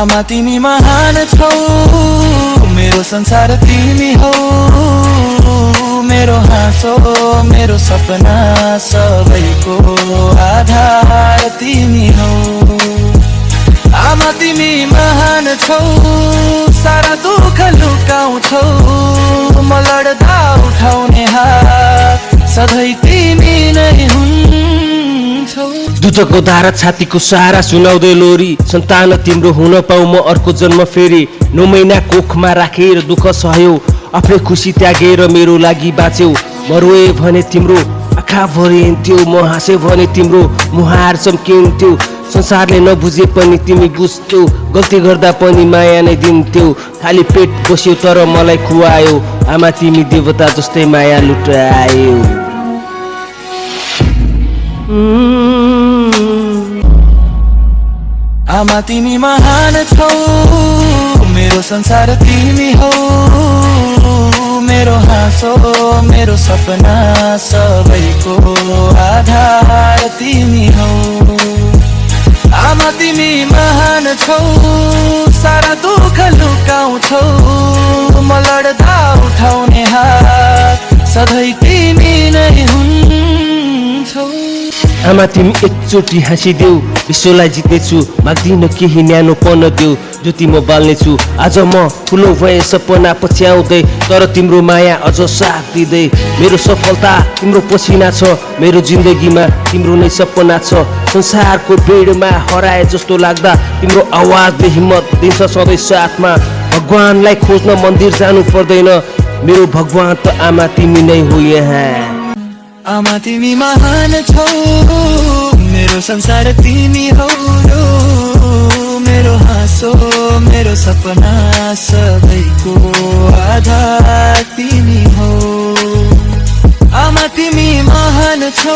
आमा तिमी महान छौ, मेरो संसार तिमी हौ, मेरो हाँसो मेरो सपना सबैको आधार तिमी हौ। आमा तिमी महान छौ, सारा दुःख लुकाउँछौ, म लड्दा उठाउने हात सधैँ तिमी नै हुन्छौ। दुधको धारा छातीको सहारा सुनाउँदै लोरी, सन्तान तिम्रो हुन पाऊ म अर्को जन्म फेरि। 9 महिना कोखमा राखेर दुःख सहयौ, आफ्नै खुसी त्यागेर मेरो लागि बाँच्यौ। म रोए भने तिम्रो आँखा भरिन्थ्यो, म हाँसे भने तिम्रो मुहार चम्किन्थ्यो। संसारले नबुझे पनि तिमी बुझ्थ्यौ, गल्ती गर्दा पनि माया नै दिन्थ्यौ। खाली पेट बस्यौ तर मलाई खुवायौ, आमा तिमी देवता जस्तै माया लुटायौ। आमा तिमी महान छौ, मेरो संसार तिमी हौ, मेरो हाँसो मेरो सपना सबैको आधार तिमी हौ। आमा तिमी महान छौ, सारा दुःख लुकाउँछौ, म लड्दा उठाउने हात सधैँ तिमी नै हुन्छौ। आमा तिमी एकचोटि हाँसिदेऊ, विश्वलाई जित्नेछु, माग्दिन केही न्यानोपन देऊ, ज्योति म बाल्नेछु। आज म ठुलो भए सपना पछ्याउँदै, तर तिम्रो माया अझ साथ दिँदै। मेरो सफलता तिम्रो पसिना छ, मेरो जिन्दगीमा तिम्रो नै सपना छ। संसारको भिडमा हराए जस्तो लाग्दा तिम्रो आवाजले हिम्मत दिन्छ सधैँ साथमा। भगवानलाई खोज्न मन्दिर जानु पर्दैन, मेरो भगवान त आमा तिमी नै हो यहाँ। आमा तिमी महान छौ, मेरो संसार तिमी हौ, मेरो हाँसो मेरो सपना सबैको आधार तिमी हौ। आमा तिमी महान छौ,